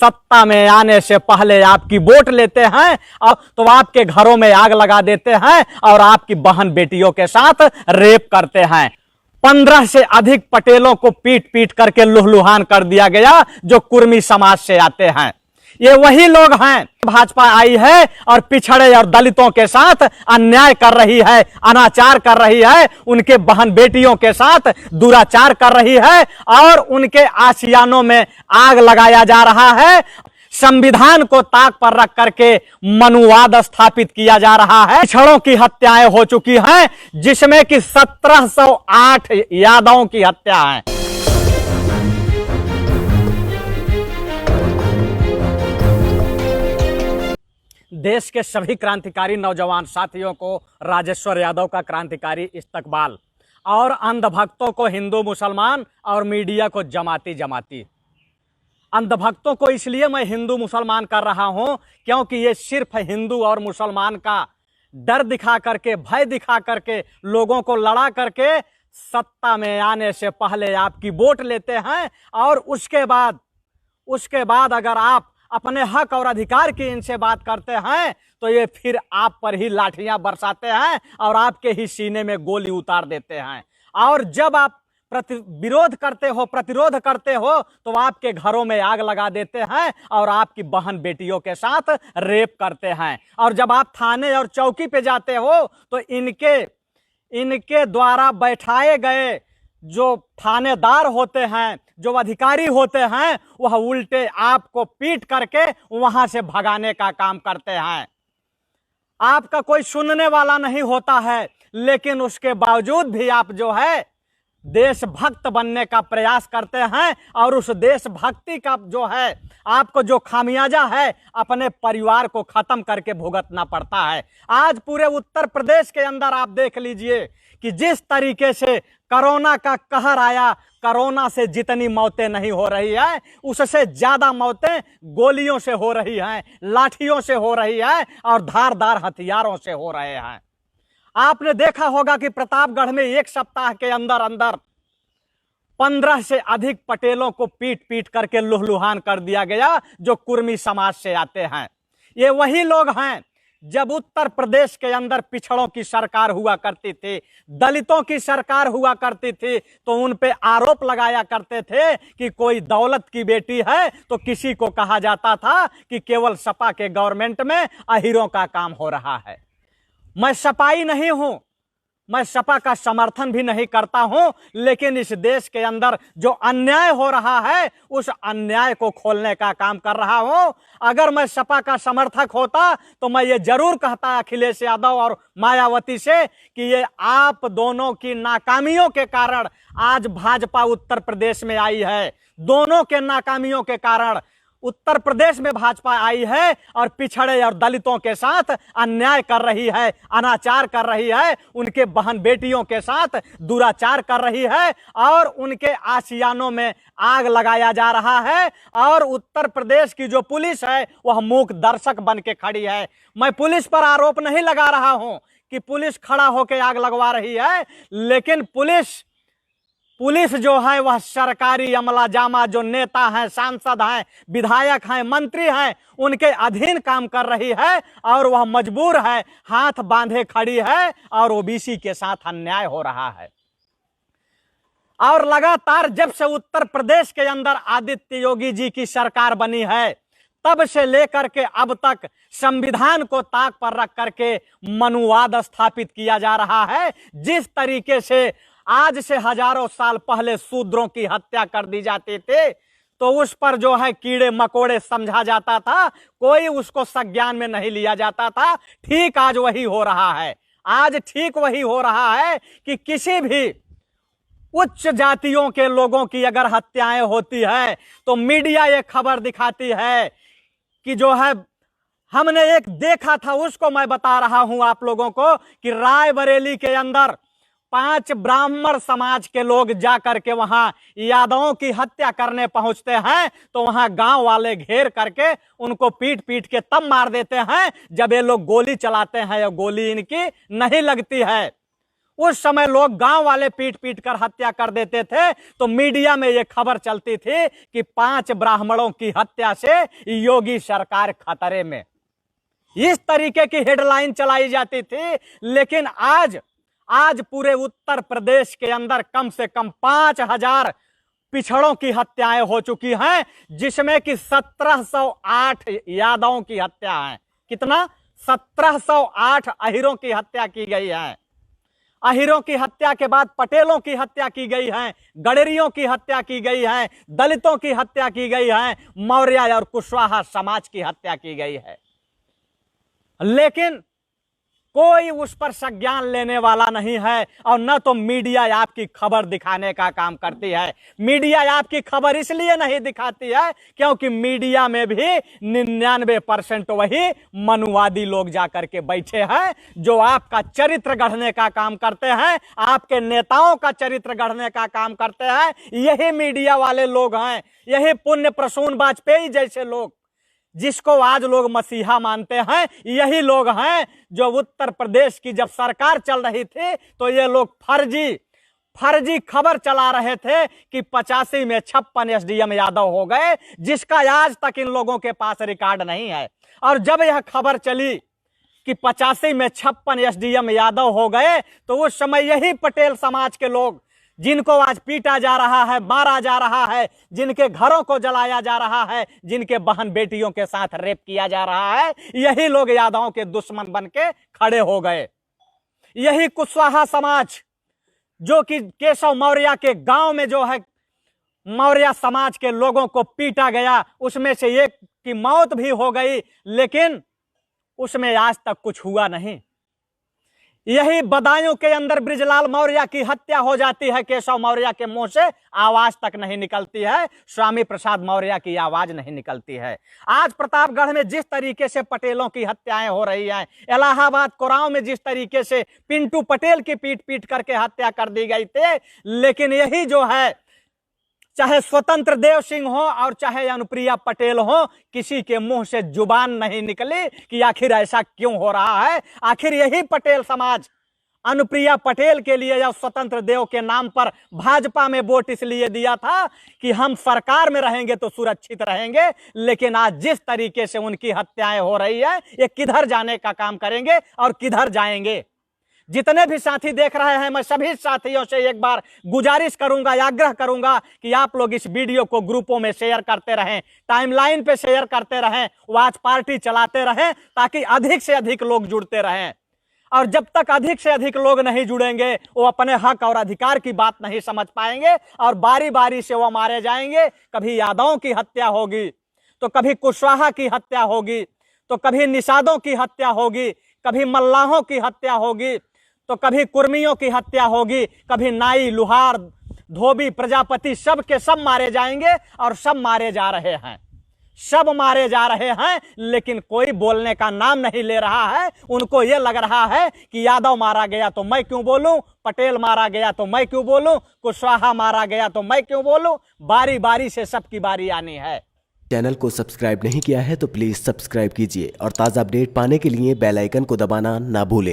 सत्ता में आने से पहले आपकी वोट लेते हैं और तो आपके घरों में आग लगा देते हैं और आपकी बहन बेटियों के साथ रेप करते हैं। 15 से अधिक पटेलों को पीट पीट करके लुहलुहान कर दिया गया जो कुर्मी समाज से आते हैं। ये वही लोग हैं। भाजपा आई है और पिछड़े और दलितों के साथ अन्याय कर रही है, अनाचार कर रही है, उनके बहन बेटियों के साथ दुराचार कर रही है और उनके आशियानों में आग लगाया जा रहा है। संविधान को ताक पर रख करके मनुवाद स्थापित किया जा रहा है। पिछड़ों की हत्याएं हो चुकी हैं, जिसमें कि 1708 यादवों की हत्या है। देश के सभी क्रांतिकारी नौजवान साथियों को राजेश्वर यादव का क्रांतिकारी इस्तकबाल और अंधभक्तों को हिंदू मुसलमान और मीडिया को जमाती जमाती। अंधभक्तों को इसलिए मैं हिंदू मुसलमान कर रहा हूं क्योंकि ये सिर्फ हिंदू और मुसलमान का डर दिखा करके, भय दिखा करके, लोगों को लड़ा करके सत्ता में आने से पहले आपकी वोट लेते हैं और उसके बाद अगर आप अपने हक और अधिकार की इनसे बात करते हैं तो ये फिर आप पर ही लाठियां बरसाते हैं और आपके ही सीने में गोली उतार देते हैं। और जब आप विरोध करते हो, प्रतिरोध करते हो तो आपके घरों में आग लगा देते हैं और आपकी बहन बेटियों के साथ रेप करते हैं। और जब आप थाने और चौकी पे जाते हो तो इनके द्वारा बैठाए गए जो थानेदार होते हैं, जो अधिकारी होते हैं, वह उल्टे आपको पीट करके वहां से भगाने का काम करते हैं। आपका कोई सुनने वाला नहीं होता है, लेकिन उसके बावजूद भी आप जो है देशभक्त बनने का प्रयास करते हैं और उस देशभक्ति का जो है आपको जो खामियाजा है अपने परिवार को खत्म करके भुगतना पड़ता है। आज पूरे उत्तर प्रदेश के अंदर आप देख लीजिए कि जिस तरीके से कोरोना का कहर आया, कोरोना से जितनी मौतें नहीं हो रही है उससे ज्यादा मौतें गोलियों से हो रही हैं, लाठियों से हो रही है और धारदार हथियारों से हो रहे हैं। आपने देखा होगा कि प्रतापगढ़ में एक सप्ताह के अंदर अंदर 15 से अधिक पटेलों को पीट पीट करके लुहलुहान कर दिया गया जो कुर्मी समाज से आते हैं। ये वही लोग हैं जब उत्तर प्रदेश के अंदर पिछड़ों की सरकार हुआ करती थी, दलितों की सरकार हुआ करती थी, तो उन पे आरोप लगाया करते थे कि कोई दौलत की बेटी है, तो किसी को कहा जाता था कि केवल सपा के गवर्नमेंट में अहीरों का काम हो रहा है। मैं सपाई नहीं हूं, मैं सपा का समर्थन भी नहीं करता हूं, लेकिन इस देश के अंदर जो अन्याय हो रहा है उस अन्याय को खोलने का काम कर रहा हूं। अगर मैं सपा का समर्थक होता तो मैं ये जरूर कहता अखिलेश यादव और मायावती से कि ये आप दोनों की नाकामियों के कारण आज भाजपा उत्तर प्रदेश में आई है। दोनों के नाकामियों के कारण उत्तर प्रदेश में भाजपा आई है और पिछड़े और दलितों के साथ अन्याय कर रही है, अनाचार कर रही है, उनके बहन बेटियों के साथ दुराचार कर रही है और उनके आशियानों में आग लगाया जा रहा है। और उत्तर प्रदेश की जो पुलिस है वह मूक दर्शक बन के खड़ी है। मैं पुलिस पर आरोप नहीं लगा रहा हूं कि पुलिस खड़ा होकर आग लगवा रही है, लेकिन पुलिस जो है वह सरकारी अमला जामा जो नेता हैं, सांसद हैं, विधायक हैं, मंत्री हैं, उनके अधीन काम कर रही है और वह मजबूर है, हाथ बांधे खड़ी है और ओबीसी के साथ अन्याय हो रहा है। और लगातार जब से उत्तर प्रदेश के अंदर आदित्य योगी जी की सरकार बनी है तब से लेकर के अब तक संविधान को ताक पर रख करके मनुवाद स्थापित किया जा रहा है। जिस तरीके से आज से हजारों साल पहले शूद्रों की हत्या कर दी जाती थी तो उस पर जो है कीड़े मकोड़े समझा जाता था, कोई उसको संज्ञान में नहीं लिया जाता था। ठीक आज वही हो रहा है। आज ठीक वही हो रहा है कि किसी भी उच्च जातियों के लोगों की अगर हत्याएं होती है तो मीडिया ये खबर दिखाती है कि जो है हमने एक देखा था, उसको मैं बता रहा हूं आप लोगों को कि रायबरेली के अंदर 5 ब्राह्मण समाज के लोग जाकर के वहां यादवों की हत्या करने पहुंचते हैं तो वहां गांव वाले घेर करके उनको पीट पीट के तब मार देते हैं जब ये लोग गोली चलाते हैं और गोली इनकी नहीं लगती है। उस समय लोग गांव वाले पीट पीट कर हत्या कर देते थे, तो मीडिया में यह खबर चलती थी कि 5 ब्राह्मणों की हत्या से योगी सरकार खतरे में। इस तरीके की हेडलाइन चलाई जाती थी। लेकिन आज पूरे उत्तर प्रदेश के अंदर कम से कम 5000 पिछड़ों की हत्याएं हो चुकी हैं, जिसमें कि 1708 यादवों की हत्या है। कितना? 1708 अहिरों की हत्या की गई है। अहिरों की हत्या के बाद पटेलों की हत्या की गई है, गडरियों की हत्या की गई है, दलितों की हत्या की गई है, मौर्य और कुशवाहा समाज की हत्या की गई है। लेकिन कोई उस पर संज्ञान लेने वाला नहीं है, और न तो मीडिया आपकी खबर दिखाने का काम करती है। मीडिया आपकी खबर इसलिए नहीं दिखाती है क्योंकि मीडिया में भी 99% वही मनुवादी लोग जाकर के बैठे हैं, जो आपका चरित्र गढ़ने का काम करते हैं, आपके नेताओं का चरित्र गढ़ने का काम करते हैं। यही मीडिया वाले लोग हैं, यही पुण्य प्रसून वाजपेयी जैसे लोग, जिसको आज लोग मसीहा मानते हैं, यही लोग हैं जो उत्तर प्रदेश की जब सरकार चल रही थी तो ये लोग फर्जी खबर चला रहे थे कि 85 में 56 एसडीएम यादव हो गए, जिसका आज तक इन लोगों के पास रिकॉर्ड नहीं है। और जब यह खबर चली कि 85 में 56 एसडीएम यादव हो गए, तो उस समय यही पटेल समाज के लोग, जिनको आज पीटा जा रहा है, मारा जा रहा है, जिनके घरों को जलाया जा रहा है, जिनके बहन बेटियों के साथ रेप किया जा रहा है, यही लोग यादवों के दुश्मन बन के खड़े हो गए। यही कुशवाहा समाज, जो कि केशव मौर्य के गांव में जो है मौर्य समाज के लोगों को पीटा गया, उसमें से एक की मौत भी हो गई, लेकिन उसमें आज तक कुछ हुआ नहीं। यही बदायूं के अंदर बृजलाल मौर्य की हत्या हो जाती है, केशव मौर्य के मुंह से आवाज तक नहीं निकलती है, स्वामी प्रसाद मौर्य की आवाज नहीं निकलती है। आज प्रतापगढ़ में जिस तरीके से पटेलों की हत्याएं हो रही हैं, इलाहाबाद कोरांव में जिस तरीके से पिंटू पटेल की पीट पीट करके हत्या कर दी गई थी, लेकिन यही जो है, चाहे स्वतंत्र देव सिंह हो और चाहे अनुप्रिया पटेल हो, किसी के मुंह से जुबान नहीं निकली कि आखिर ऐसा क्यों हो रहा है। आखिर यही पटेल समाज अनुप्रिया पटेल के लिए या स्वतंत्र देव के नाम पर भाजपा में वोट इसलिए दिया था कि हम सरकार में रहेंगे तो सुरक्षित रहेंगे, लेकिन आज जिस तरीके से उनकी हत्याएं हो रही है, ये किधर जाने का काम करेंगे और किधर जाएंगे। जितने भी साथी देख रहे हैं, मैं सभी साथियों से एक बार गुजारिश करूंगा, आग्रह करूंगा कि आप लोग इस वीडियो को ग्रुपों में शेयर करते रहें, टाइमलाइन पे शेयर करते रहें, वॉच पार्टी चलाते रहें, ताकि अधिक से अधिक लोग जुड़ते रहें। और जब तक अधिक से अधिक लोग नहीं जुड़ेंगे, वो अपने हक और अधिकार की बात नहीं समझ पाएंगे और बारी बारी से वो मारे जाएंगे। कभी यादवों की हत्या होगी, तो कभी कुशवाहा की हत्या होगी, तो कभी निषादों की हत्या होगी, कभी मल्लाहों की हत्या होगी, तो कभी कुर्मियों की हत्या होगी, कभी नाई, लुहार, धोबी, प्रजापति, सब के सब मारे जाएंगे। और सब मारे जा रहे हैं, सब मारे जा रहे हैं, लेकिन कोई बोलने का नाम नहीं ले रहा है। उनको यह लग रहा है कि यादव मारा गया तो मैं क्यों बोलूं, पटेल मारा गया तो मैं क्यों बोलूं, कुशवाहा मारा गया तो मैं क्यों बोलूं। बारी बारी से सबकी बारी आनी है। चैनल को सब्सक्राइब नहीं किया है तो प्लीज़ सब्सक्राइब कीजिए और ताज़ा अपडेट पाने के लिए बेल आइकन को दबाना ना भूलें।